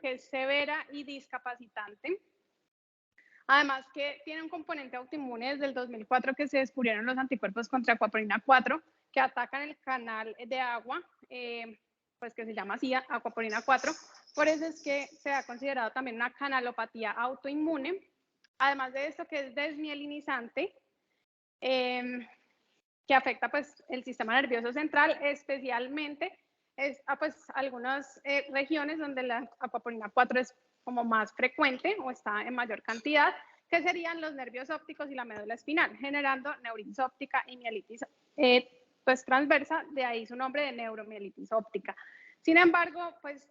que es severa y discapacitante. Además que tiene un componente autoinmune desde el 2004 que se descubrieron los anticuerpos contra aquaporina 4 que atacan el canal de agua, pues que se llama así, aquaporina 4. Por eso es que se ha considerado también una canalopatía autoinmune. Además de esto, que es desmielinizante, que afecta pues el sistema nervioso central, especialmente pues algunas regiones donde la aquaporina 4 es como más frecuente o está en mayor cantidad, que serían los nervios ópticos y la médula espinal, generando neuritis óptica y mielitis pues transversa, de ahí su nombre de neuromielitis óptica. Sin embargo, pues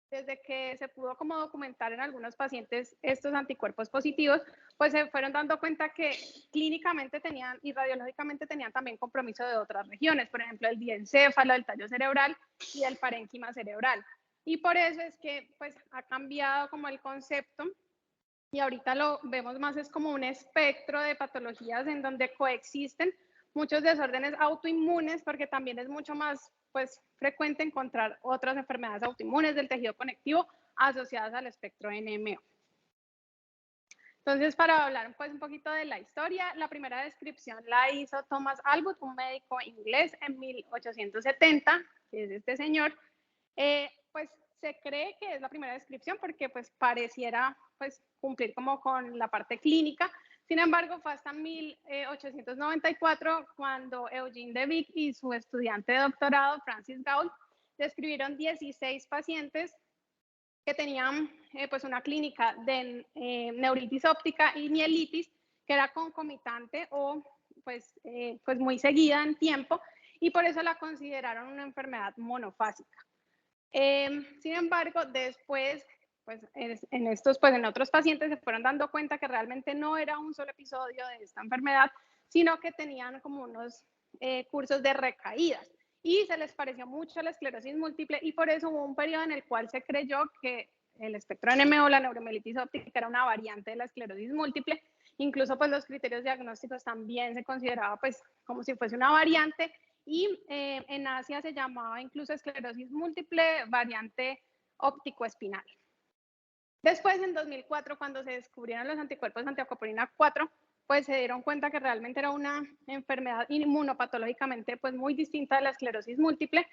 desde que se pudo como documentar en algunos pacientes estos anticuerpos positivos, pues se fueron dando cuenta que clínicamente tenían y radiológicamente tenían también compromiso de otras regiones, por ejemplo, el diencéfalo, el tallo cerebral y el parénquima cerebral. Y por eso es que pues ha cambiado como el concepto y ahorita lo vemos más es como un espectro de patologías en donde coexisten muchos desórdenes autoinmunes, porque también es mucho más pues, frecuente encontrar otras enfermedades autoinmunes del tejido conectivo asociadas al espectro NMO. Entonces, para hablar pues, un poquito de la historia, la primera descripción la hizo Thomas Allbutt, un médico inglés, en 1870, que es este señor. Pues se cree que es la primera descripción porque pues pareciera pues cumplir como con la parte clínica. Sin embargo, fue hasta 1894 cuando Eugene de Vic y su estudiante de doctorado, Francis Gault, describieron 16 pacientes que tenían pues una clínica de neuritis óptica y mielitis que era concomitante o pues muy seguida en tiempo y por eso la consideraron una enfermedad monofásica. Sin embargo, después, pues en otros pacientes se fueron dando cuenta que realmente no era un solo episodio de esta enfermedad, sino que tenían como unos cursos de recaídas y se les pareció mucho la esclerosis múltiple y por eso hubo un periodo en el cual se creyó que el espectro NMO, la neuromielitis óptica, era una variante de la esclerosis múltiple. Incluso pues los criterios diagnósticos también se consideraba pues como si fuese una variante y en Asia se llamaba incluso esclerosis múltiple variante óptico-espinal. Después, en 2004, cuando se descubrieron los anticuerpos antiaquaporina 4, pues se dieron cuenta que realmente era una enfermedad inmunopatológicamente pues muy distinta de la esclerosis múltiple.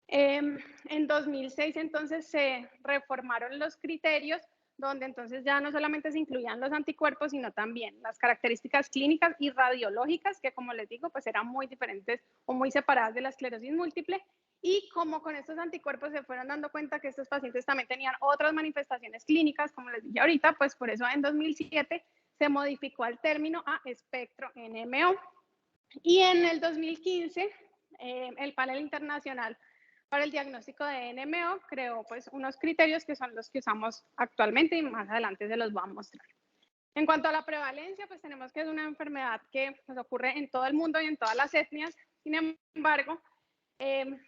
En 2006 entonces se reformaron los criterios donde entonces ya no solamente se incluían los anticuerpos, sino también las características clínicas y radiológicas, que como les digo, pues eran muy diferentes o muy separadas de la esclerosis múltiple. Y como con estos anticuerpos se fueron dando cuenta que estos pacientes también tenían otras manifestaciones clínicas, como les dije ahorita, pues por eso en 2007 se modificó el término a espectro NMO. Y en el 2015, el panel internacional para el diagnóstico de NMO creó pues unos criterios que son los que usamos actualmente y más adelante se los voy a mostrar. En cuanto a la prevalencia, pues tenemos que es una enfermedad que pues, ocurre en todo el mundo y en todas las etnias. Sin embargo,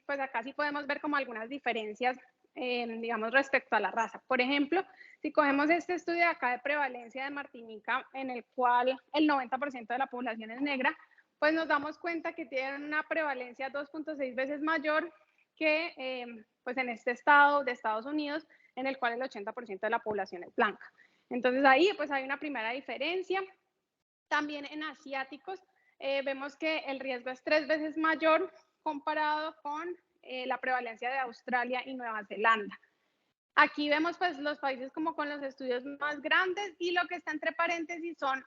pues acá sí podemos ver como algunas diferencias, digamos, respecto a la raza. Por ejemplo, si cogemos este estudio de acá de prevalencia de Martinica, en el cual el 90% de la población es negra, pues nos damos cuenta que tienen una prevalencia 2.6 veces mayor que pues en este estado de Estados Unidos, en el cual el 80% de la población es blanca. Entonces ahí pues hay una primera diferencia. También en asiáticos vemos que el riesgo es 3 veces mayor comparado con la prevalencia de Australia y Nueva Zelanda. Aquí vemos pues los países como con los estudios más grandes y lo que está entre paréntesis son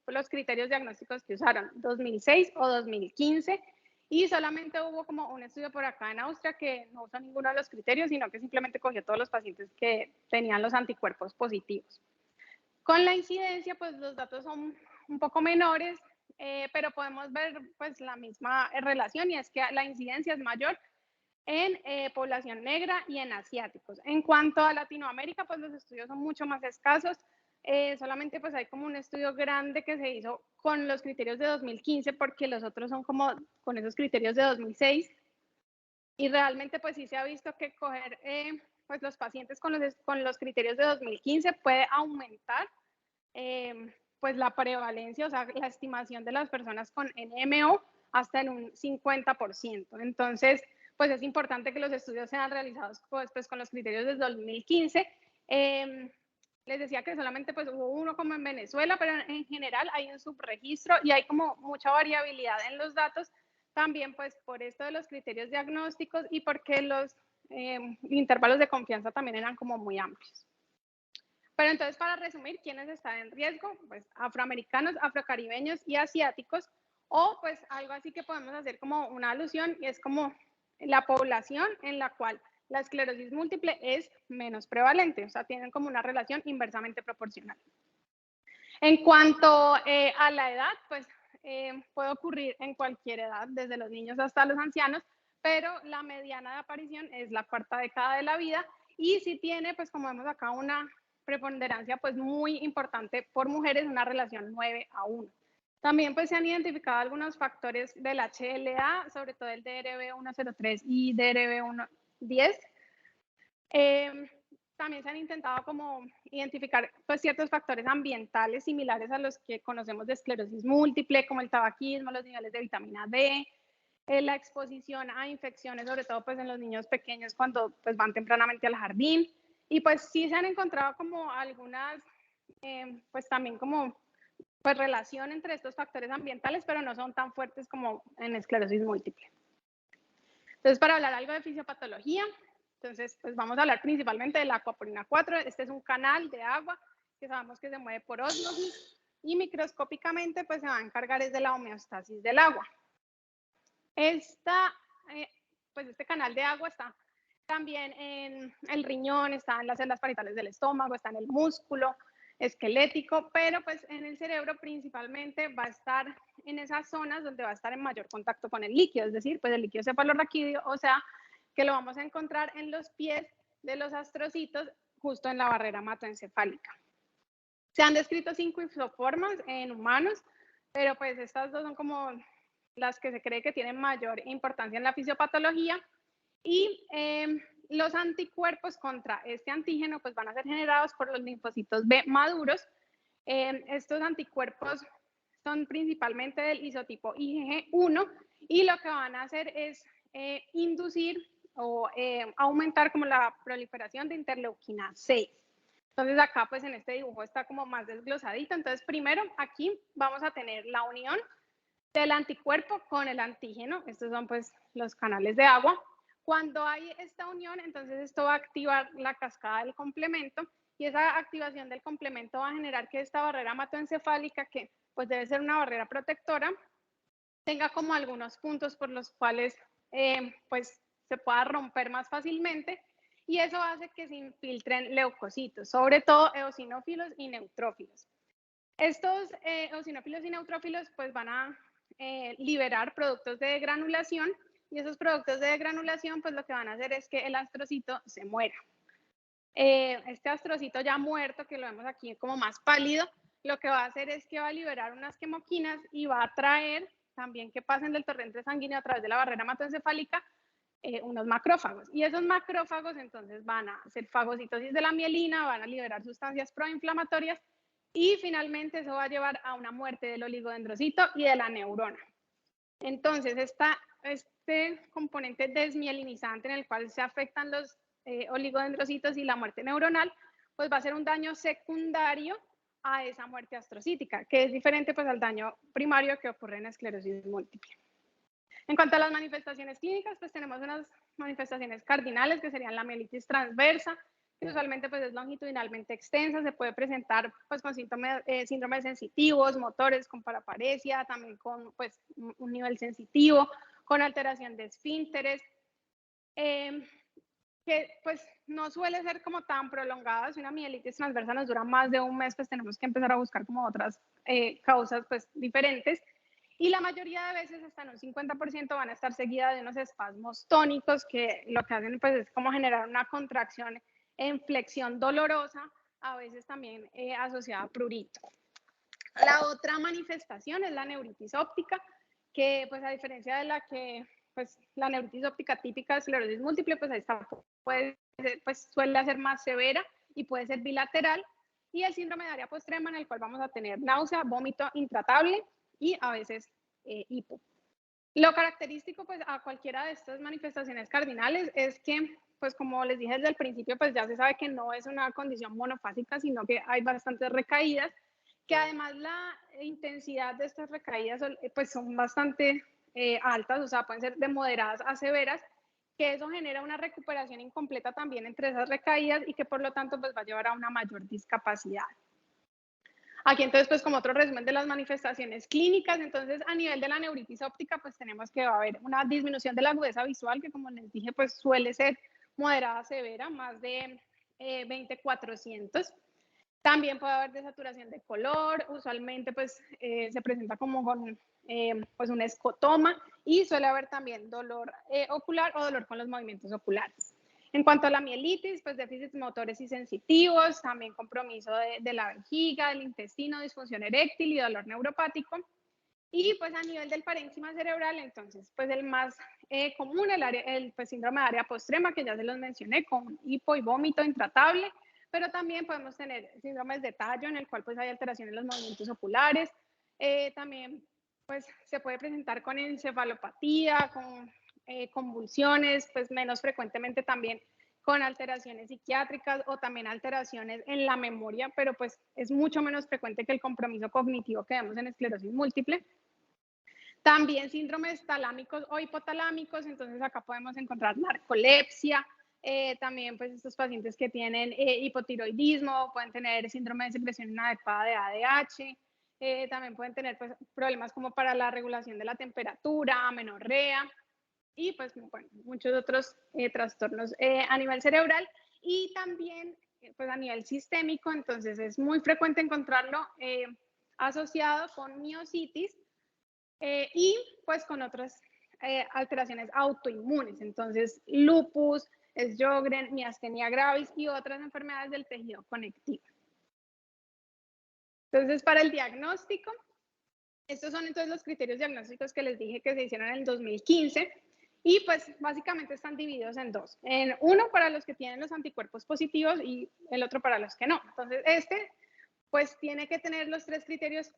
los criterios diagnósticos que usaron, 2006 o 2015, y solamente hubo como un estudio por acá en Austria que no usó ninguno de los criterios, sino que simplemente cogió todos los pacientes que tenían los anticuerpos positivos. Con la incidencia, pues los datos son un poco menores, pero podemos ver pues la misma relación y es que la incidencia es mayor en población negra y en asiáticos. En cuanto a Latinoamérica, pues los estudios son mucho más escasos. Solamente pues hay como un estudio grande que se hizo con los criterios de 2015 porque los otros son como con esos criterios de 2006 y realmente pues sí se ha visto que coger pues los pacientes con los criterios de 2015 puede aumentar pues la prevalencia, o sea, la estimación de las personas con NMO hasta en un 50%. Entonces, pues es importante que los estudios sean realizados pues con los criterios desde 2015. Les decía que solamente pues hubo uno como en Venezuela, pero en general hay un subregistro y hay como mucha variabilidad en los datos, también pues por esto de los criterios diagnósticos y porque los intervalos de confianza también eran como muy amplios. Pero entonces, para resumir, ¿quiénes están en riesgo? Pues afroamericanos, afrocaribeños y asiáticos, o pues algo así que podemos hacer como una alusión, y es como la población en la cual la esclerosis múltiple es menos prevalente, o sea, tienen como una relación inversamente proporcional. En cuanto a la edad, pues puede ocurrir en cualquier edad, desde los niños hasta los ancianos, pero la mediana de aparición es la cuarta década de la vida y si tiene, pues como vemos acá, una preponderancia pues muy importante por mujeres, una relación 9:1. También pues se han identificado algunos factores del HLA, sobre todo el DRB103 y DRB110. También se han intentado como identificar pues, ciertos factores ambientales similares a los que conocemos de esclerosis múltiple, como el tabaquismo, los niveles de vitamina D, la exposición a infecciones, sobre todo pues en los niños pequeños cuando pues van tempranamente al jardín. Y pues sí se han encontrado como algunas, pues también como pues relación entre estos factores ambientales, pero no son tan fuertes como en esclerosis múltiple. Entonces, para hablar algo de fisiopatología, entonces pues vamos a hablar principalmente de la aquaporina 4. Este es un canal de agua que sabemos que se mueve por ósmosis y microscópicamente pues se va a encargar es de la homeostasis del agua. Pues este canal de agua está también en el riñón, está en las células parietales del estómago, está en el músculo esquelético, pero pues en el cerebro principalmente va a estar en esas zonas donde va a estar en mayor contacto con el líquido, es decir, pues el líquido cefalorraquídeo, o sea, que lo vamos a encontrar en los pies de los astrocitos, justo en la barrera hematoencefálica. Se han descrito 5 isoformas en humanos, pero pues estas dos son como las que se cree que tienen mayor importancia en la fisiopatología y los anticuerpos contra este antígeno pues van a ser generados por los linfocitos B maduros. Estos anticuerpos son principalmente del isotipo IgG1 y lo que van a hacer es inducir o aumentar como la proliferación de interleuquina 6. Entonces acá pues en este dibujo está como más desglosadito. Entonces primero aquí vamos a tener la unión del anticuerpo con el antígeno. Estos son pues los canales de agua. Cuando hay esta unión, entonces esto va a activar la cascada del complemento y esa activación del complemento va a generar que esta barrera hematoencefálica, que pues debe ser una barrera protectora, tenga como algunos puntos por los cuales pues se pueda romper más fácilmente y eso hace que se infiltren leucocitos, sobre todo eosinófilos y neutrófilos. Estos eosinófilos y neutrófilos pues van a liberar productos de granulación y esos productos de granulación pues lo que van a hacer es que el astrocito se muera. Este astrocito ya muerto, que lo vemos aquí como más pálido, lo que va a hacer es que va a liberar unas quemoquinas y va a atraer también que pasen del torrente sanguíneo a través de la barrera hematoencefálica unos macrófagos. Y esos macrófagos entonces van a hacer fagocitosis de la mielina, van a liberar sustancias proinflamatorias y finalmente eso va a llevar a una muerte del oligodendrocito y de la neurona. Entonces, este componente desmielinizante en el cual se afectan los oligodendrocitos y la muerte neuronal, pues va a ser un daño secundario a esa muerte astrocítica, que es diferente pues al daño primario que ocurre en esclerosis múltiple. En cuanto a las manifestaciones clínicas, pues tenemos unas manifestaciones cardinales que serían la mielitis transversa, que usualmente pues es longitudinalmente extensa, se puede presentar pues con síndromes sensitivos, motores, con paraparesia, también con pues un nivel sensitivo, con alteración de esfínteres, que pues no suele ser como tan prolongada. Si una mielitis transversa nos dura más de un mes, pues tenemos que empezar a buscar como otras causas pues diferentes. Y la mayoría de veces, hasta en un 50%, van a estar seguidas de unos espasmos tónicos que lo que hacen pues, es como generar una contracción en flexión dolorosa, a veces también asociada a prurito. La otra manifestación es la neuritis óptica, que pues a diferencia de la que pues la neuritis óptica típica de esclerosis múltiple, pues esta pues suele ser más severa y puede ser bilateral, y el síndrome de área postrema en el cual vamos a tener náusea, vómito intratable y a veces hipo. Lo característico pues a cualquiera de estas manifestaciones cardinales es que, pues como les dije desde el principio, pues ya se sabe que no es una condición monofásica, sino que hay bastantes recaídas, que además la intensidad de estas recaídas pues son bastante altas, o sea, pueden ser de moderadas a severas, que eso genera una recuperación incompleta también entre esas recaídas y que por lo tanto pues va a llevar a una mayor discapacidad. Aquí entonces, pues como otro resumen de las manifestaciones clínicas, entonces a nivel de la neuritis óptica, pues tenemos que va a haber una disminución de la agudeza visual, que como les dije, pues suele ser moderada severa, más de 20/400. También puede haber desaturación de color, usualmente pues se presenta como con pues un escotoma y suele haber también dolor ocular o dolor con los movimientos oculares. En cuanto a la mielitis, pues déficits motores y sensitivos, también compromiso de la vejiga, del intestino, disfunción eréctil y dolor neuropático. Y pues a nivel del parénquima cerebral, entonces, pues el más común, el pues, síndrome de área postrema, que ya se los mencioné, con hipo y vómito intratable, pero también podemos tener síndromes de tallo, en el cual pues hay alteraciones en los movimientos oculares. También pues se puede presentar con encefalopatía, con convulsiones, pues menos frecuentemente también con alteraciones psiquiátricas o también alteraciones en la memoria, pero pues es mucho menos frecuente que el compromiso cognitivo que vemos en esclerosis múltiple. También síndromes talámicos o hipotalámicos, entonces acá podemos encontrar narcolepsia, también pues estos pacientes que tienen hipotiroidismo, pueden tener síndrome de secreción inadecuada de ADH, también pueden tener pues, problemas como para la regulación de la temperatura, amenorrea y pues bueno, muchos otros trastornos a nivel cerebral y también pues a nivel sistémico, entonces es muy frecuente encontrarlo asociado con miositis, y pues con otras alteraciones autoinmunes, entonces lupus, Sjögren, miastenia gravis y otras enfermedades del tejido conectivo. Entonces, para el diagnóstico, estos son entonces los criterios diagnósticos que les dije que se hicieron en el 2015 y pues básicamente están divididos en dos. En uno para los que tienen los anticuerpos positivos y el otro para los que no. Entonces, pues tiene que tener los tres criterios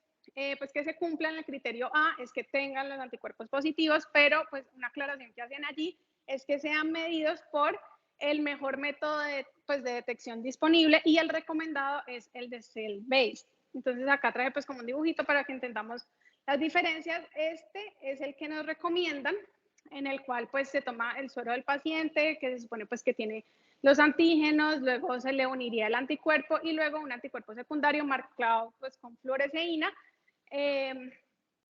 pues que se cumplan. El criterio A es que tengan los anticuerpos positivos, pero pues una aclaración que hacen allí es que sean medidos por el mejor método pues, de detección disponible y el recomendado es el de cell-based. Entonces acá traje pues como un dibujito para que entendamos las diferencias. Este es el que nos recomiendan, en el cual pues se toma el suero del paciente, que se supone pues que tiene los antígenos, luego se le uniría el anticuerpo y luego un anticuerpo secundario marcado pues con fluoresceína,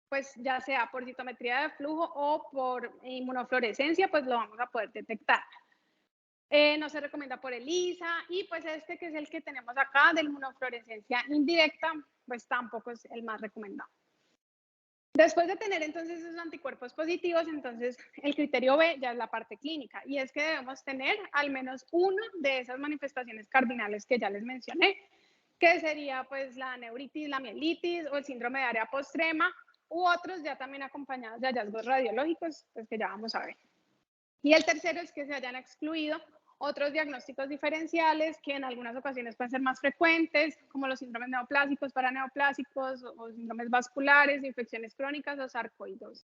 pues ya sea por citometría de flujo o por inmunofluorescencia, pues lo vamos a poder detectar. No se recomienda por ELISA y pues este que es el que tenemos acá de inmunofluorescencia indirecta, pues tampoco es el más recomendado. Después de tener entonces esos anticuerpos positivos, entonces el criterio B ya es la parte clínica y es que debemos tener al menos una de esas manifestaciones cardinales que ya les mencioné, que sería pues la neuritis, la mielitis o el síndrome de área postrema u otros ya también acompañados de hallazgos radiológicos, pues que ya vamos a ver. Y el tercero es que se hayan excluido otros diagnósticos diferenciales que en algunas ocasiones pueden ser más frecuentes, como los síndromes neoplásicos, paraneoplásicos o síndromes vasculares, infecciones crónicas o sarcoidosis.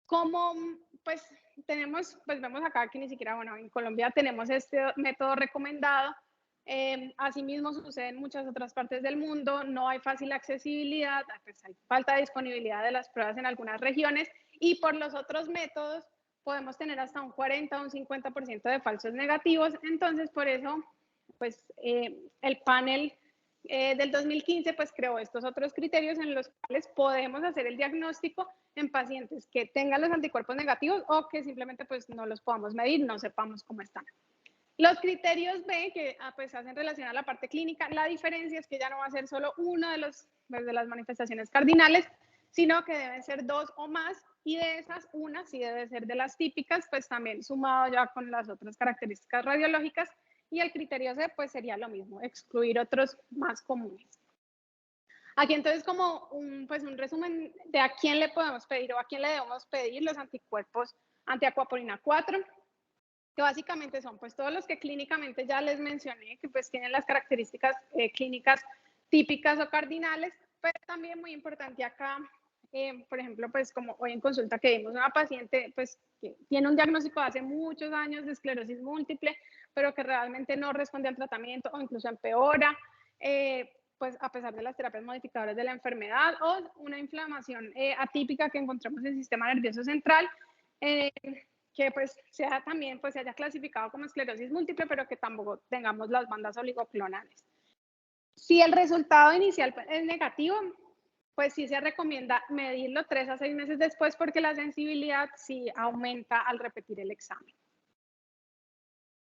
Como pues tenemos, pues vemos acá que ni siquiera, bueno, en Colombia tenemos este método recomendado, asimismo sucede en muchas otras partes del mundo, no hay fácil accesibilidad, pues hay falta de disponibilidad de las pruebas en algunas regiones y por los otros métodos podemos tener hasta un 40 o un 50% de falsos negativos, entonces por eso pues el panel del 2015 pues creó estos otros criterios en los cuales podemos hacer el diagnóstico en pacientes que tengan los anticuerpos negativos o que simplemente pues no los podamos medir, no sepamos cómo están. Los criterios B, que pues hacen relación a la parte clínica, la diferencia es que ya no va a ser solo uno de las manifestaciones cardinales, sino que deben ser dos o más, y de esas una sí debe ser de las típicas, pues también sumado ya con las otras características radiológicas, y el criterio C pues sería lo mismo, excluir otros más comunes. Aquí entonces como pues un resumen de a quién le podemos pedir o a quién le debemos pedir los anticuerpos antiacuaporina 4, que básicamente son pues todos los que clínicamente ya les mencioné, que pues tienen las características clínicas típicas o cardinales, pero también muy importante acá por ejemplo, pues como hoy en consulta que vimos una paciente pues que tiene un diagnóstico de hace muchos años de esclerosis múltiple, pero que realmente no responde al tratamiento o incluso empeora, pues a pesar de las terapias modificadoras de la enfermedad, o una inflamación atípica que encontramos en el sistema nervioso central, que pues sea también pues se haya clasificado como esclerosis múltiple, pero que tampoco tengamos las bandas oligoclonales. Si el resultado inicial es negativo, pues sí se recomienda medirlo 3 a 6 meses después, porque la sensibilidad sí aumenta al repetir el examen.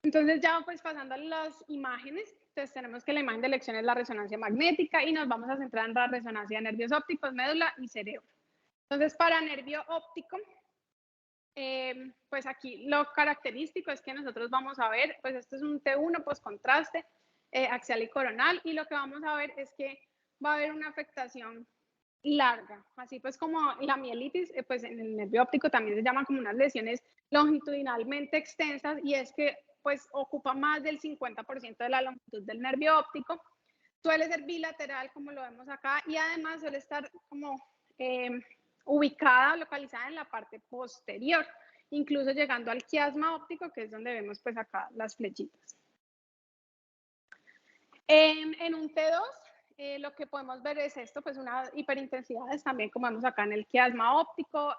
Entonces ya pues pasando a las imágenes, entonces tenemos que la imagen de elección es la resonancia magnética y nos vamos a centrar en la resonancia de nervios ópticos, médula y cerebro. Entonces para nervio óptico, pues aquí lo característico es que nosotros vamos a ver, pues esto es un T1 postcontraste axial y coronal, y lo que vamos a ver es que va a haber una afectación larga, así pues como la mielitis, pues en el nervio óptico también se llaman como unas lesiones longitudinalmente extensas, y es que pues ocupa más del 50% de la longitud del nervio óptico, suele ser bilateral como lo vemos acá, y además suele estar como ubicada, localizada en la parte posterior, incluso llegando al quiasma óptico, que es donde vemos pues acá las flechitas. En un T2, lo que podemos ver es esto, pues una hiperintensidades también como vemos acá en el quiasma óptico.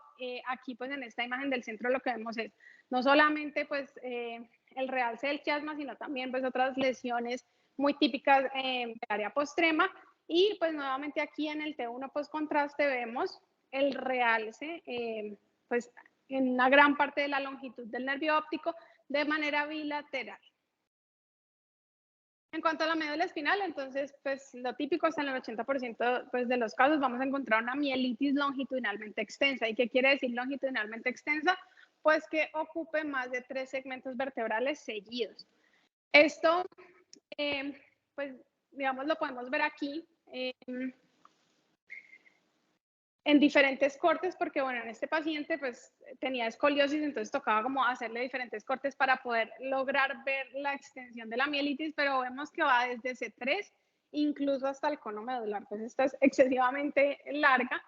Aquí pues en esta imagen del centro lo que vemos es no solamente pues el realce del quiasma, sino también pues otras lesiones muy típicas del área postrema. Y pues nuevamente aquí en el T1 postcontraste vemos el realce pues en una gran parte de la longitud del nervio óptico de manera bilateral. En cuanto a la médula espinal, entonces, pues lo típico es en el 80% pues, de los casos vamos a encontrar una mielitis longitudinalmente extensa. ¿Y qué quiere decir longitudinalmente extensa? Pues que ocupe más de 3 segmentos vertebrales seguidos. Esto, pues, digamos, lo podemos ver aquí en diferentes cortes, porque bueno, en este paciente pues tenía escoliosis, entonces tocaba como hacerle diferentes cortes para poder lograr ver la extensión de la mielitis, pero vemos que va desde C3 incluso hasta el cono medular, pues esta es excesivamente larga,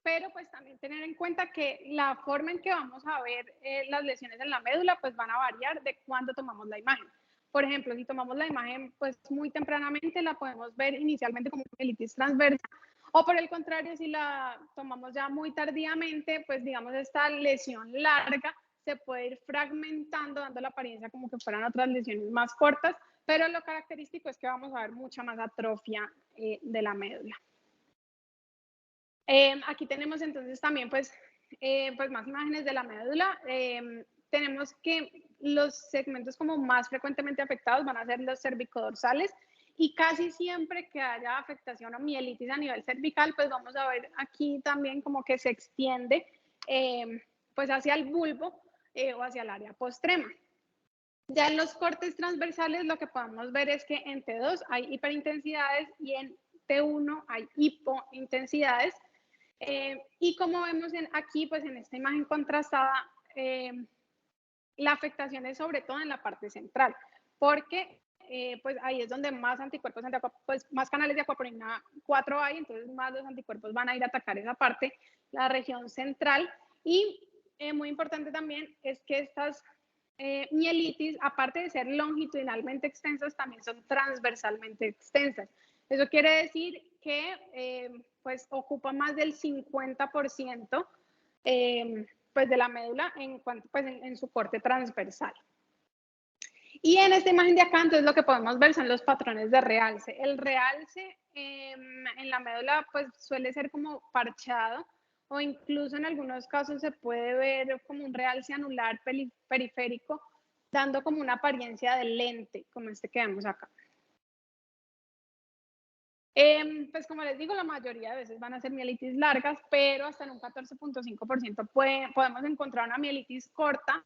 pero pues también tener en cuenta que la forma en que vamos a ver las lesiones en la médula pues van a variar de cuándo tomamos la imagen. Por ejemplo, si tomamos la imagen pues muy tempranamente, la podemos ver inicialmente como mielitis transversa, o por el contrario, si la tomamos ya muy tardíamente, pues digamos esta lesión larga se puede ir fragmentando, dando la apariencia como que fueran otras lesiones más cortas, pero lo característico es que vamos a ver mucha más atrofia de la médula. Aquí tenemos entonces también pues más imágenes de la médula. Tenemos que los segmentos como más frecuentemente afectados van a ser los cervicodorsales, y casi siempre que haya afectación o mielitis a nivel cervical, pues vamos a ver aquí también como que se extiende pues hacia el bulbo o hacia el área postrema. Ya en los cortes transversales lo que podemos ver es que en T2 hay hiperintensidades y en T1 hay hipointensidades. Y como vemos aquí, pues en esta imagen contrastada, la afectación es sobre todo en la parte central, porque pues ahí es donde más anticuerpos, pues más canales de aquaporina 4 hay, entonces más los anticuerpos van a ir a atacar esa parte, la región central. Y muy importante también es que estas mielitis, aparte de ser longitudinalmente extensas, también son transversalmente extensas. Eso quiere decir que pues ocupa más del 50% pues de la médula en, pues en su corte transversal. Y en esta imagen de acá, entonces lo que podemos ver son los patrones de realce. El realce en la médula pues suele ser como parchado, o incluso en algunos casos se puede ver como un realce anular periférico, dando como una apariencia de lente, como este que vemos acá. Pues como les digo, la mayoría de veces van a ser mielitis largas, pero hasta en un 14.5% podemos encontrar una mielitis corta,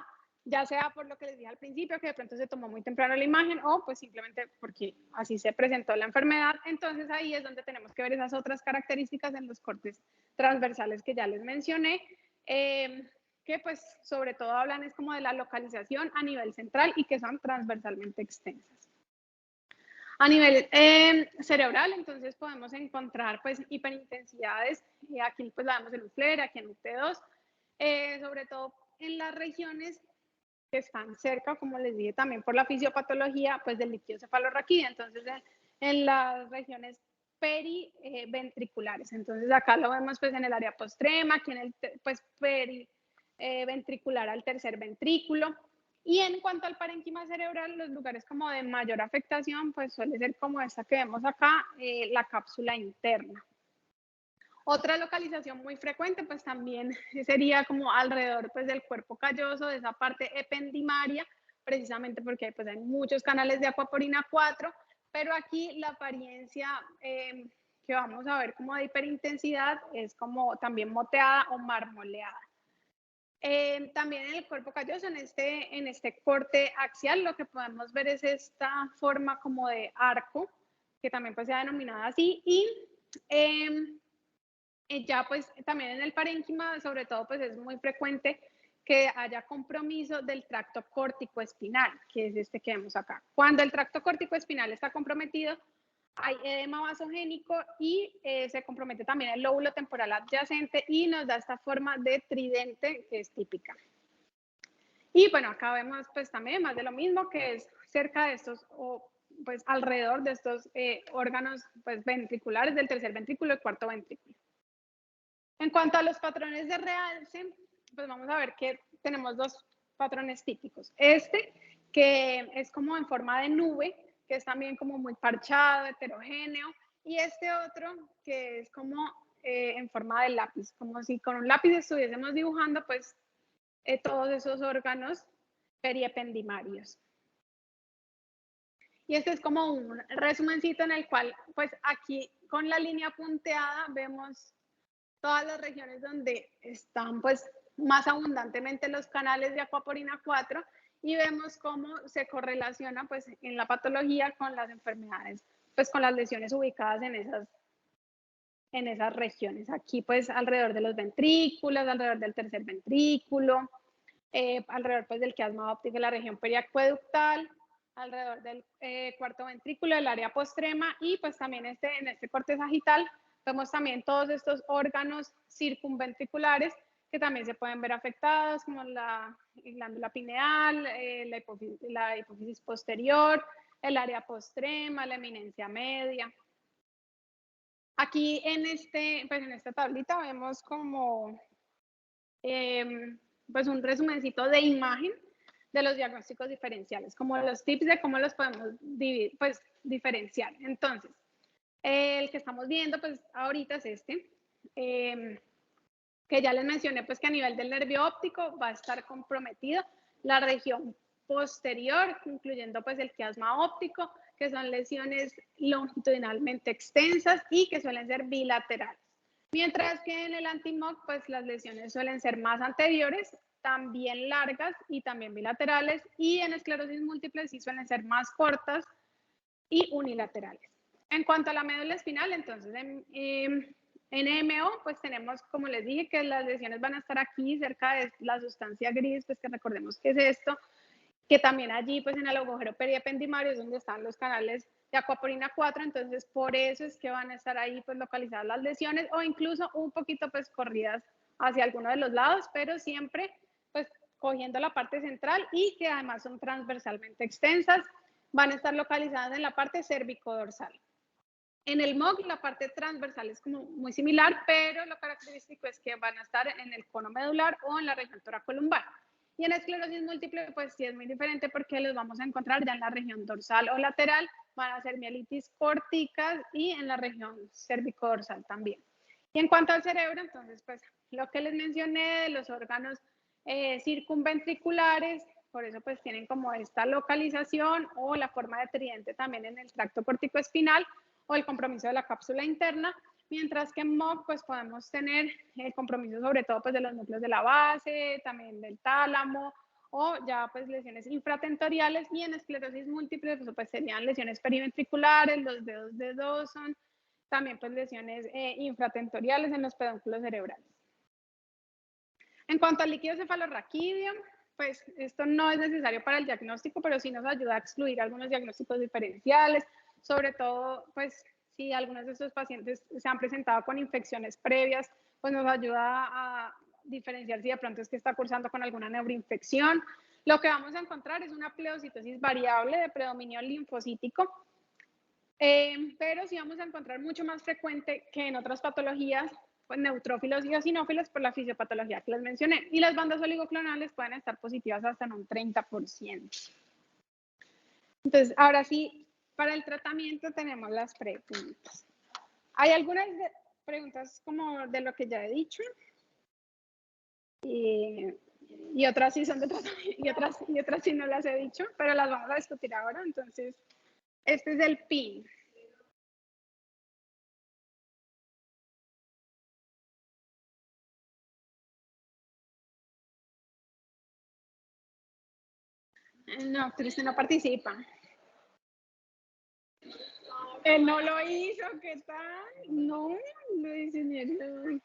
ya sea por lo que les dije al principio, que de pronto se tomó muy temprano la imagen, o pues simplemente porque así se presentó la enfermedad. Entonces ahí es donde tenemos que ver esas otras características en los cortes transversales que ya les mencioné, que pues sobre todo hablan es como de la localización a nivel central y que son transversalmente extensas. A nivel cerebral, entonces podemos encontrar pues hiperintensidades, aquí pues la vemos en UFLER, aquí en UT2, sobre todo en las regiones que están cerca, como les dije también por la fisiopatología pues del líquido cefalorraquídeo, entonces en las regiones periventriculares, entonces acá lo vemos pues en el área postrema, aquí en el pues periventricular al tercer ventrículo. Y en cuanto al parénquima cerebral, los lugares como de mayor afectación, pues suele ser como esta que vemos acá, la cápsula interna. Otra localización muy frecuente, pues también sería como alrededor pues, del cuerpo calloso, de esa parte ependimaria, precisamente porque pues, hay muchos canales de acuaporina 4, pero aquí la apariencia que vamos a ver como de hiperintensidad es como también moteada o marmoleada. También en el cuerpo calloso, en este corte axial, lo que podemos ver es esta forma como de arco, que también pues se ha denominado así, y ya pues también en el parénquima, sobre todo pues es muy frecuente que haya compromiso del tracto córtico-espinal, que es este que vemos acá. Cuando el tracto córtico-espinal está comprometido, hay edema vasogénico y se compromete también el lóbulo temporal adyacente y nos da esta forma de tridente que es típica. Y bueno, acá vemos pues también más de lo mismo, que es cerca de estos, o pues alrededor de estos órganos pues ventriculares del tercer ventrículo y cuarto ventrículo. En cuanto a los patrones de realce, pues vamos a ver que tenemos dos patrones típicos. Este, que es como en forma de nube, que es también como muy parchado, heterogéneo, y este otro que es como en forma de lápiz, como si con un lápiz estuviésemos dibujando pues todos esos órganos periependimarios. Y este es como un resumencito en el cual pues aquí con la línea punteada vemos todas las regiones donde están pues más abundantemente los canales de acuaporina 4 y vemos cómo se correlaciona pues en la patología con las enfermedades, pues con las lesiones ubicadas en esas regiones. Aquí pues alrededor de los ventrículos, alrededor del tercer ventrículo, alrededor pues del quiasma óptico de la región periacueductal, alrededor del cuarto ventrículo, del área postrema y pues también en este corte sagital vemos también todos estos órganos circunventriculares que también se pueden ver afectados, como la glándula pineal, la hipófisis posterior, el área postrema, la eminencia media. Aquí pues en esta tablita vemos como pues un resumencito de imagen de los diagnósticos diferenciales, como los tips de cómo los podemos pues, diferenciar. Entonces, el que estamos viendo pues ahorita es este, que ya les mencioné pues que a nivel del nervio óptico va a estar comprometido la región posterior, incluyendo pues el quiasma óptico, que son lesiones longitudinalmente extensas y que suelen ser bilaterales. Mientras que en el anti-MOC, pues las lesiones suelen ser más anteriores, también largas y también bilaterales, y en esclerosis múltiple sí suelen ser más cortas y unilaterales. En cuanto a la médula espinal, entonces en NMO, pues tenemos, como les dije, que las lesiones van a estar aquí cerca de la sustancia gris, pues que recordemos que es esto, que también allí, pues en el agujero periependimario es donde están los canales de acuaporina 4, entonces por eso es que van a estar ahí pues localizadas las lesiones o incluso un poquito pues corridas hacia alguno de los lados, pero siempre pues cogiendo la parte central y que además son transversalmente extensas, van a estar localizadas en la parte cérvico-dorsal. En el MOC la parte transversal es como muy similar, pero lo característico es que van a estar en el cono medular o en la región toracolumbar. Y en esclerosis múltiple, pues sí es muy diferente porque los vamos a encontrar ya en la región dorsal o lateral, van a ser mielitis córticas y en la región cérvico-dorsal también. Y en cuanto al cerebro, entonces, pues lo que les mencioné de los órganos circunventriculares, por eso pues tienen como esta localización o la forma de tridente también en el tracto corticoespinal o el compromiso de la cápsula interna, mientras que en MOC pues podemos tener el compromiso sobre todo pues de los núcleos de la base, también del tálamo o ya pues lesiones infratentoriales y en esclerosis múltiple pues serían lesiones periventriculares, los dedos de Dawson, también pues lesiones infratentoriales en los pedúnculos cerebrales. En cuanto al líquido cefalorraquídeo, pues esto no es necesario para el diagnóstico, pero sí nos ayuda a excluir algunos diagnósticos diferenciales, sobre todo, pues, si algunos de estos pacientes se han presentado con infecciones previas, pues nos ayuda a diferenciar si de pronto es que está cursando con alguna neuroinfección. Lo que vamos a encontrar es una pleocitosis variable de predominio linfocítico, pero sí vamos a encontrar mucho más frecuente que en otras patologías, pues neutrófilos y eosinófilos por la fisiopatología que les mencioné. Y las bandas oligoclonales pueden estar positivas hasta en un 30%. Entonces, ahora sí, para el tratamiento tenemos las preguntas. Hay algunas preguntas como de lo que ya he dicho y otras sí son de tratamiento y otras sí no las he dicho, pero las vamos a discutir ahora. Entonces, este es el PIN. No, Cristian no participa. Él no lo hizo, ¿qué tal? No, lo dice ni él.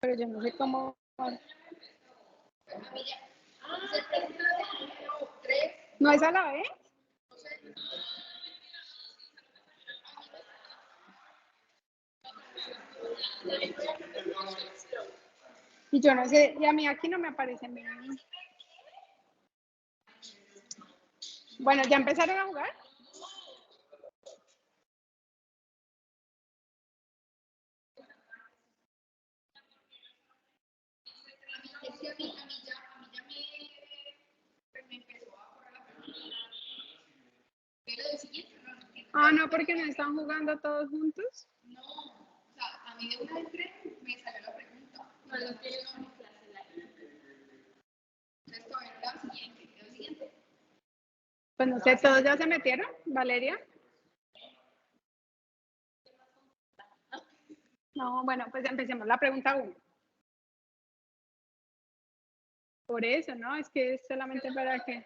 Pero yo no sé cómo. ¿No es a la vez? Y yo no sé, y a mí aquí no me aparece mi. Bueno, ¿ya empezaron a jugar? Ah, no, porque no están jugando todos juntos. No, o sea, a mí de una vez me salió la pregunta. No lo quiero en mi clase. Entonces, todavía no la siguiente. Pues no sé, ¿todos ya se metieron, Valeria? No, bueno, pues empecemos la pregunta 1. Por eso, ¿no? Es que es solamente para que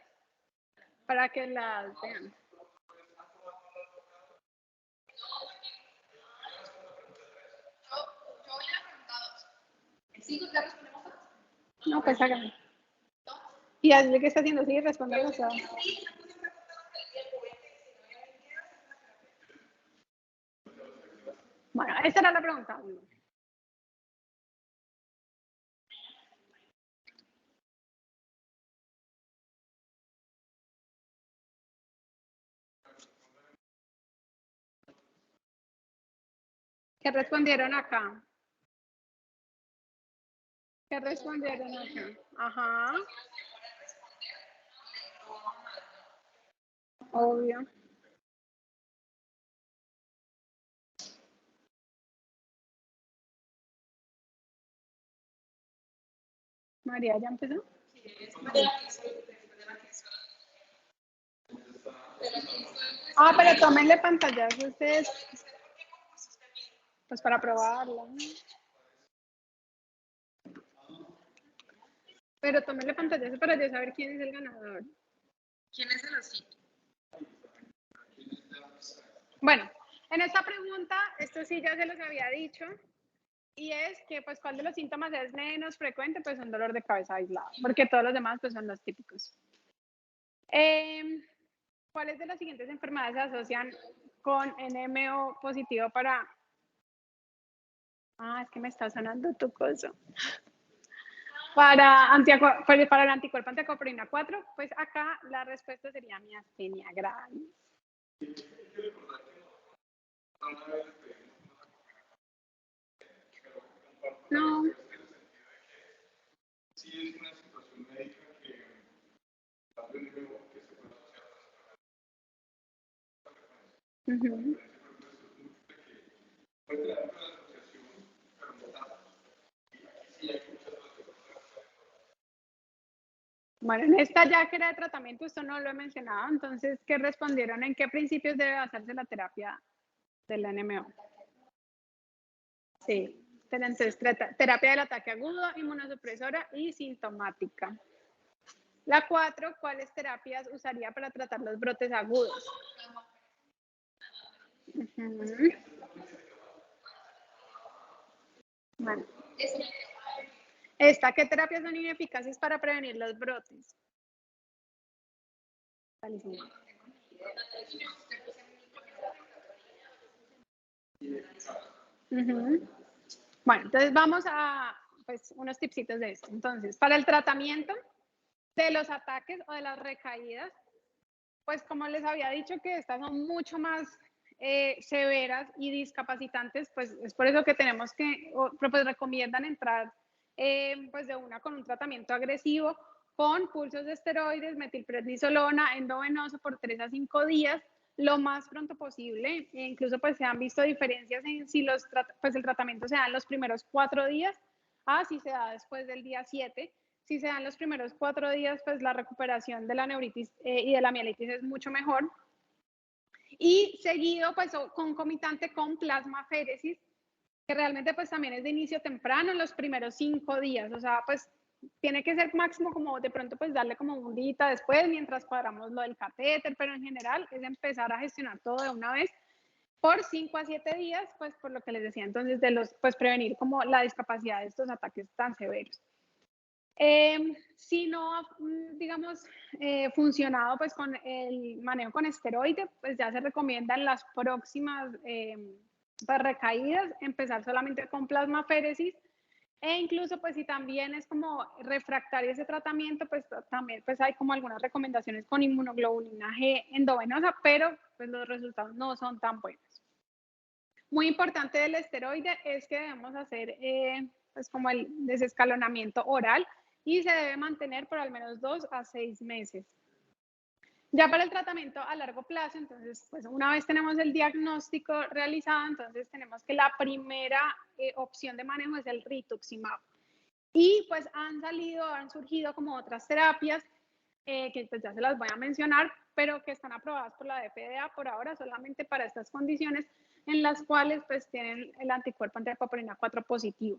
las vean. Yo voy a preguntar 2. ¿Sí? ¿Ya respondemos todos? No, pues háganlo. Y así que está haciendo, sí, respondemos a. Bueno, esta era la pregunta 1. ¿Qué respondieron acá? ¿Qué respondieron acá? Ajá. Obvio. María, ¿ya empezó? Ah, pero tómenle pantallazo ustedes, pues para probarlo. Pero tómenle pantallazo para yo saber quién es el ganador. ¿Quién es el osito? Bueno, en esta pregunta, esto sí ya se los había dicho, y es que pues cuál de los síntomas es menos frecuente, pues un dolor de cabeza aislado, porque todos los demás pues son los típicos. ¿Cuáles de las siguientes enfermedades se asocian con NMO positivo para... Ah, es que me está sonando tu cosa. Para el anticuerpo antiacoprina 4, pues acá la respuesta sería miastenia gravis. No. Sí, es una situación médica que tanto el NMO que se puede asociar a la frecuencia. Puede tener una asociación, pero no tanto. Y aquí sí hay muchas cosas. Bueno, en esta ya que era de tratamiento, esto no lo he mencionado, entonces, ¿qué respondieron? ¿En qué principios debe basarse la terapia del NMO? Sí, entonces, terapia del ataque agudo, inmunosupresora y sintomática. La 4, ¿cuáles terapias usaría para tratar los brotes agudos? Bueno. ¿Qué terapias son ineficaces para prevenir los brotes? Ujú. Bueno, entonces vamos a pues, unos tipsitos de esto. Entonces, para el tratamiento de los ataques o de las recaídas, pues como les había dicho que estas son mucho más severas y discapacitantes, pues es por eso que tenemos que, pues recomiendan entrar pues de una con un tratamiento agresivo con pulsos de esteroides, metilprednisolona, endovenoso por 3 a 5 días, lo más pronto posible. E incluso pues se han visto diferencias en si pues el tratamiento se da en los primeros 4 días, si se da después del día 7. Si se dan los primeros 4 días, pues la recuperación de la neuritis y de la mielitis es mucho mejor. Y seguido, pues concomitante con plasmaféresis, que realmente pues también es de inicio temprano en los primeros 5 días. O sea, pues tiene que ser máximo como de pronto pues darle como un día después mientras cuadramos lo del catéter, pero en general es empezar a gestionar todo de una vez por 5 a 7 días, pues por lo que les decía entonces de los, pues prevenir como la discapacidad de estos ataques tan severos. Si no ha, digamos, funcionado pues con el manejo con esteroide, pues ya se recomienda en las próximas pues, recaídas empezar solamente con plasmaféresis e incluso pues si también es como refractario ese tratamiento, pues también pues hay como algunas recomendaciones con inmunoglobulina G endovenosa, pero pues los resultados no son tan buenos. Muy importante del esteroide es que debemos hacer pues como el desescalonamiento oral y se debe mantener por al menos 2 a 6 meses. Ya para el tratamiento a largo plazo, entonces, pues una vez tenemos el diagnóstico realizado, entonces tenemos que la primera opción de manejo es el rituximab. Y pues han surgido como otras terapias que pues ya se las voy a mencionar, pero que están aprobadas por la DPDA por ahora solamente para estas condiciones en las cuales pues tienen el anticuerpo anti-apoprina 4 positivo.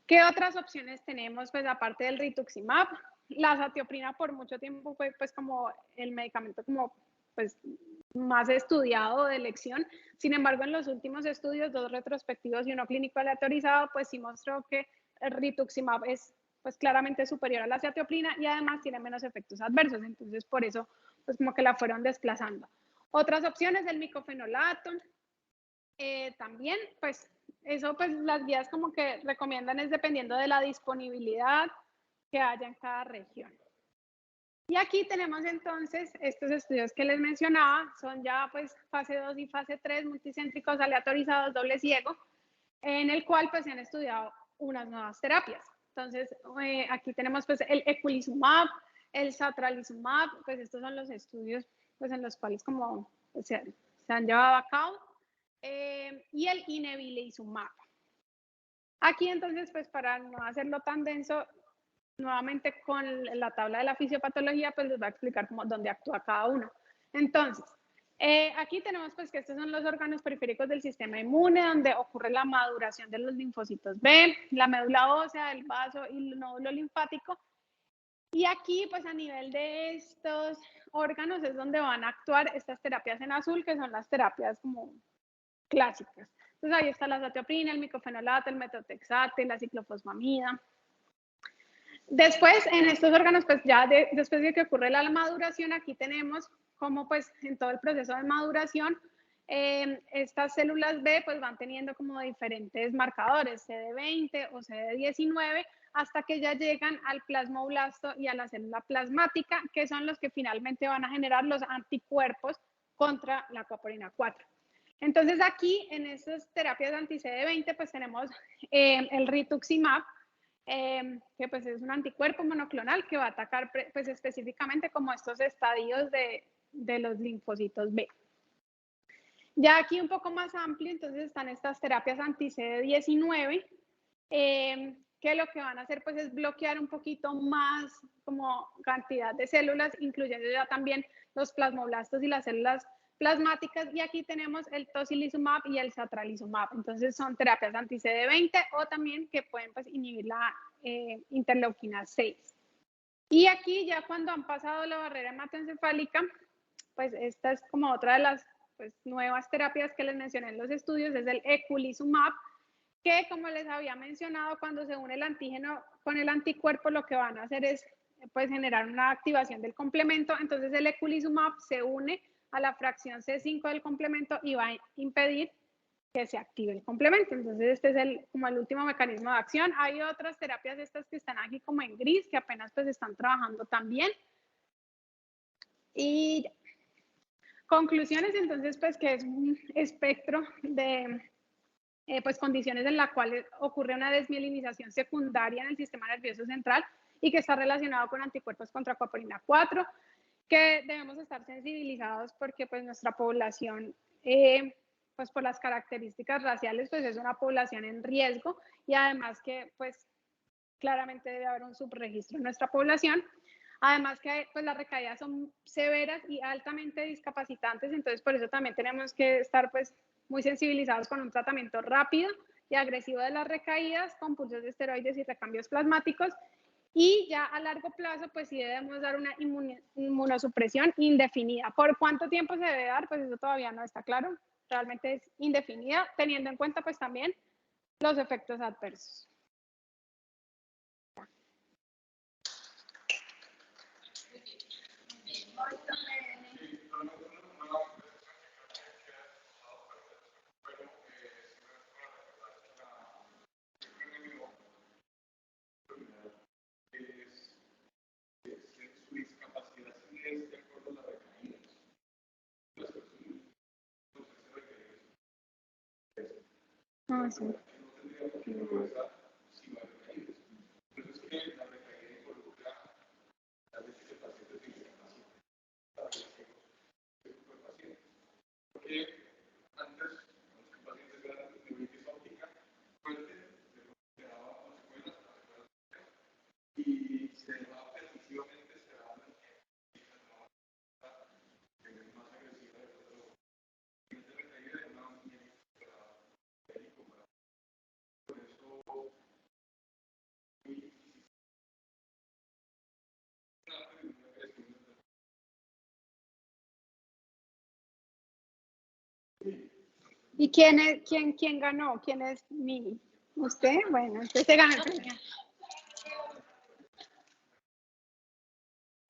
¿Qué otras opciones tenemos? Pues aparte del rituximab, la azatioprina por mucho tiempo fue pues como el medicamento como pues más estudiado de elección. Sin embargo, en los últimos estudios, 2 retrospectivos y 1 clínico aleatorizado, pues sí mostró que el rituximab es pues claramente superior a la azatioprina y además tiene menos efectos adversos. Entonces, por eso, pues como que la fueron desplazando. Otras opciones, el micofenolato, también, pues eso, pues las guías como que recomiendan es dependiendo de la disponibilidad que haya en cada región. Y aquí tenemos entonces estos estudios que les mencionaba, son ya pues fase 2 y fase 3 multicéntricos aleatorizados doble ciego, en el cual pues se han estudiado unas nuevas terapias. Entonces, aquí tenemos pues el eculizumab, el satralizumab, pues estos son los estudios pues en los cuales como pues, se han llevado a cabo, y el inebilizumab. Aquí entonces pues para no hacerlo tan denso, nuevamente con la tabla de la fisiopatología, pues les voy a explicar cómo, dónde actúa cada uno. Entonces, aquí tenemos pues que estos son los órganos periféricos del sistema inmune, donde ocurre la maduración de los linfocitos B, la médula ósea, el vaso y el nódulo linfático. Y aquí pues a nivel de estos órganos es donde van a actuar estas terapias en azul, que son las terapias como clásicas. Entonces ahí está la azatioprina, el micofenolato, el metotrexate, la ciclofosfamida. Después, en estos órganos, pues ya después de que ocurre la maduración, aquí tenemos como pues en todo el proceso de maduración, estas células B pues van teniendo como diferentes marcadores, CD20 o CD19, hasta que ya llegan al plasmoblasto y a la célula plasmática, que son los que finalmente van a generar los anticuerpos contra la apoprina 4. Entonces aquí en estas terapias anti-CD20 pues tenemos el rituximab, que pues es un anticuerpo monoclonal que va a atacar pues específicamente como estos estadios de los linfocitos B. Ya aquí un poco más amplio, entonces están estas terapias anti-CD19, que lo que van a hacer pues es bloquear un poquito más como cantidad de células, incluyendo ya también los plasmoblastos y las células plasmáticas, y aquí tenemos el tocilizumab y el satralizumab. Entonces son terapias anti-CD20 o también que pueden pues inhibir la interleuquina 6. Y aquí ya cuando han pasado la barrera hematoencefálica, pues esta es como otra de las pues, nuevas terapias que les mencioné en los estudios, es el eculizumab, que, como les había mencionado, cuando se une el antígeno con el anticuerpo, lo que van a hacer es pues, generar una activación del complemento. Entonces, el eculizumab se une a la fracción C5 del complemento y va a impedir que se active el complemento. Entonces, este es como el último mecanismo de acción. Hay otras terapias estas que están aquí como en gris, que apenas pues están trabajando también. Y conclusiones, entonces, pues que es un espectro de pues condiciones en las cuales ocurre una desmielinización secundaria en el sistema nervioso central y que está relacionado con anticuerpos contra coapolina 4, que debemos estar sensibilizados porque pues nuestra población, pues por las características raciales, pues es una población en riesgo y además que pues claramente debe haber un subregistro en nuestra población. Además que pues, las recaídas son severas y altamente discapacitantes, entonces por eso también tenemos que estar pues, muy sensibilizados con un tratamiento rápido y agresivo de las recaídas, con pulsos de esteroides y recambios plasmáticos. Y ya a largo plazo, pues sí debemos dar una inmunosupresión indefinida. ¿Por cuánto tiempo se debe dar? Pues eso todavía no está claro. Realmente es indefinida, teniendo en cuenta pues también los efectos adversos. Su discapacidad es de acuerdo a las recaídas. Las personas entonces recaídas. Ah, sí. No tendría por qué progresar si va a recaídas. Pero es que la recaída involucra a veces el paciente se discapacita. Porque antes, los pacientes grandes de neuritis óptica, fuerte, se daba secuelas y se daba permisivamente, se daba más agresiva de todo. Y de recaída de una médico por eso muy difícil. ¿Y quién ganó? ¿Quién es mi? ¿Usted? Bueno, usted se ganó el premio.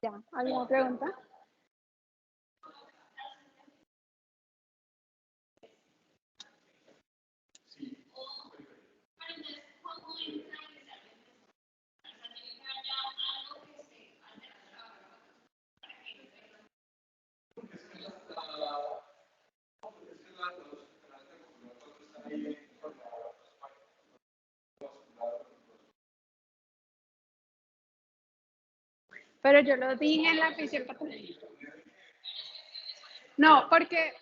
Ya, ¿alguna pregunta? Pero yo lo dije en la fisiopatología. No, porque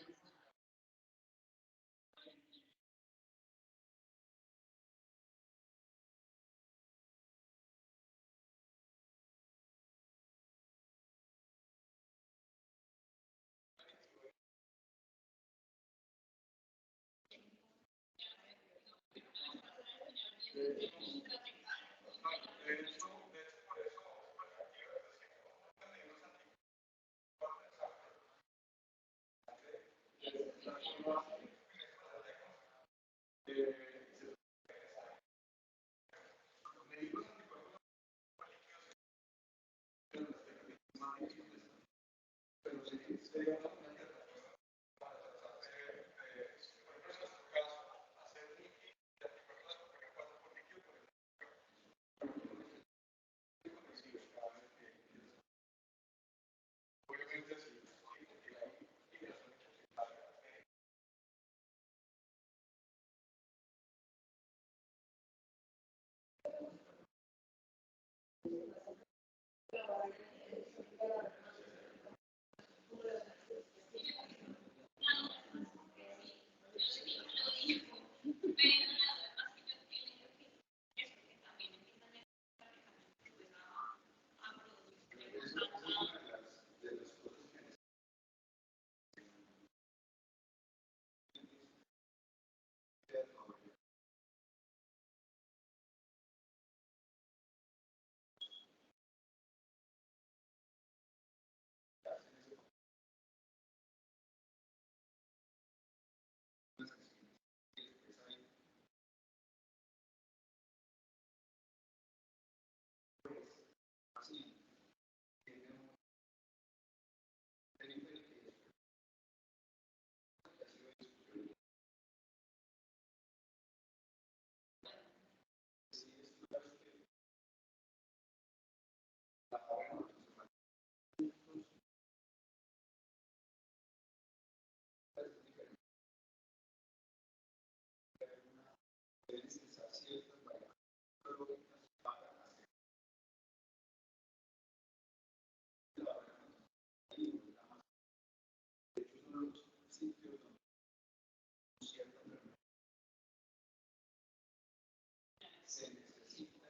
se necesita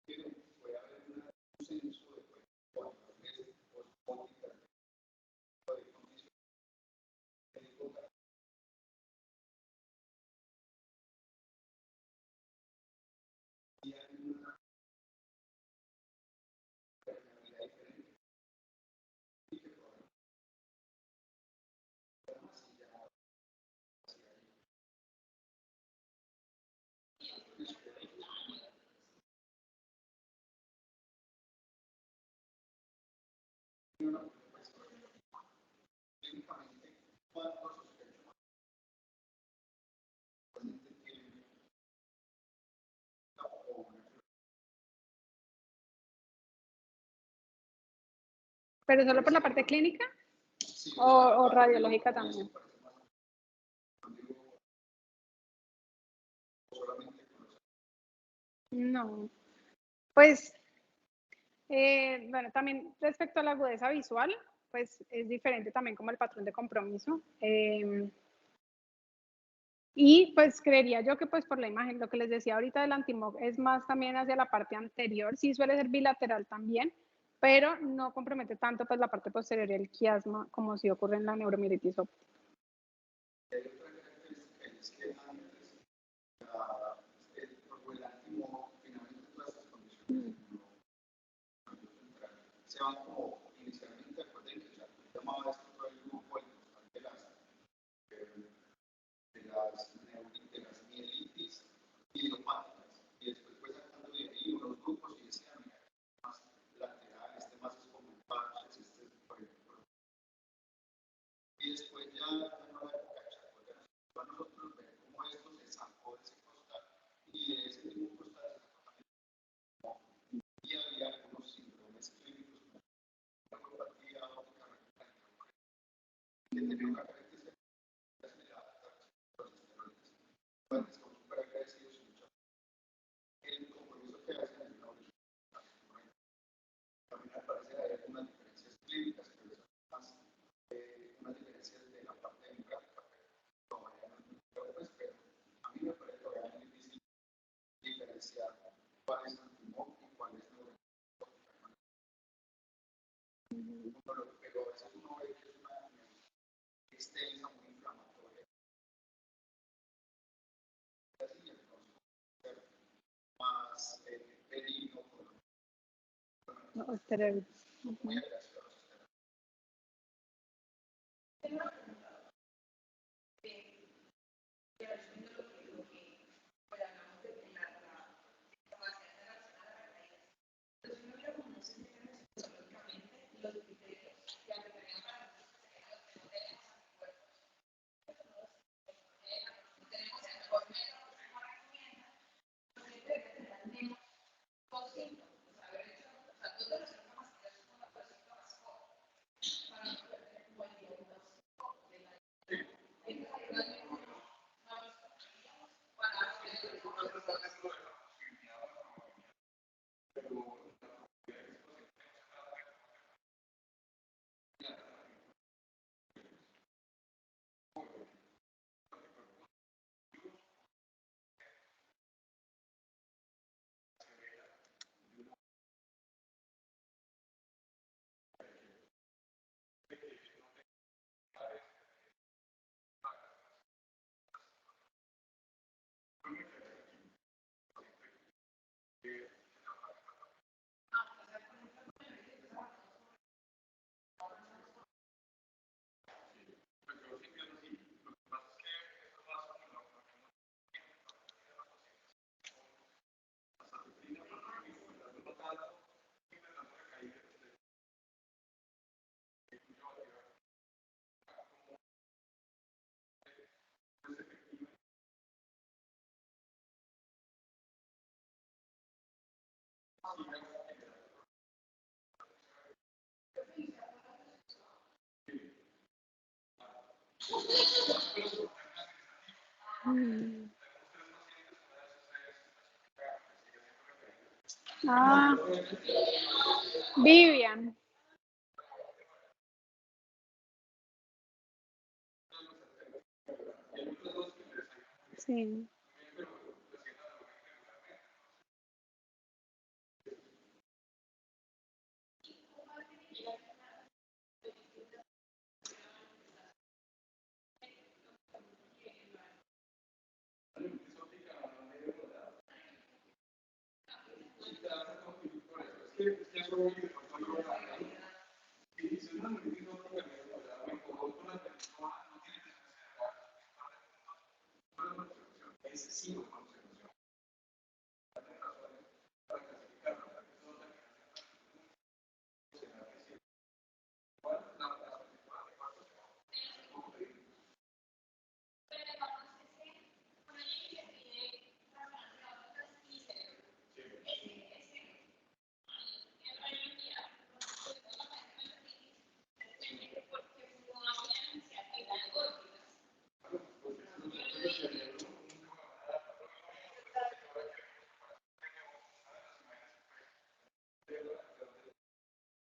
que pueda haber un censo de cuántas veces osmóticas de condición médico y hay una permeabilidad diferente y que probablemente más y ya clínicamente cuántos sospechos paciente tiene o una ¿Pero solo por la parte clínica sí, o radiológica también? solamente No. Pues, bueno, también respecto a la agudeza visual, pues es diferente también como el patrón de compromiso. Y pues creería yo que pues por la imagen, lo que les decía ahorita del antimog es más también hacia la parte anterior, sí suele ser bilateral también, pero no compromete tanto pues la parte posterior y el quiasma como si ocurre en la neuromielitis óptica. hay otra característica y es que antes por el antiguo finalmente todas estas condiciones se van como inicialmente acuérdense que se llamaba esto todo el grupo el costal de las mielitis idiopáticas y después fue sacando de ahí unos grupos y decían mira, más lateral, este más es como el parches, este es por ejemplo y después ya en la época de Charcot ya nos a nosotros ver cómo esto se sacó de ese costal y de ese mismo costal se sacó también y había algunos síndromes clínicos como neuropatía óptica recular que tenía una característica antes son súper agresivos y mucho. El compromiso que hacen es una también aparece ahí algunas diferencias clínicas, pero son más unas diferencias de la parte demográfica, pero todavía no es muy claro, pues, pero a mí me parece todavía muy difícil diferenciar cuál es antimog y cuál es neuropática. Pero a veces uno ve que es una extensa, muy inflamatoria. Así, entonces, más benigno, No, esteroides. muy agresivo. Ah, Vivian. Sí.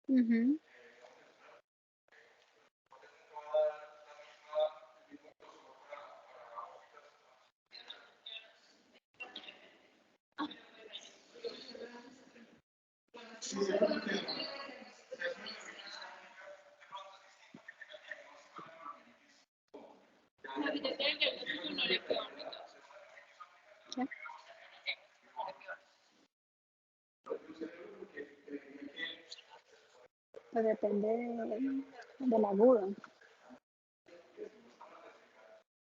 Ujú. Pues depende del agudo.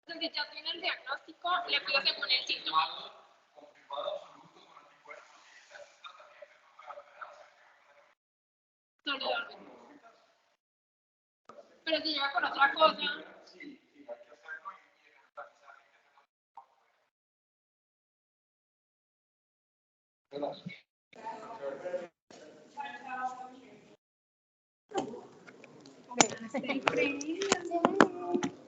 Si ya tiene el diagnóstico, le pido que pone el síntoma. Pero si llega con otra cosa, Increíble.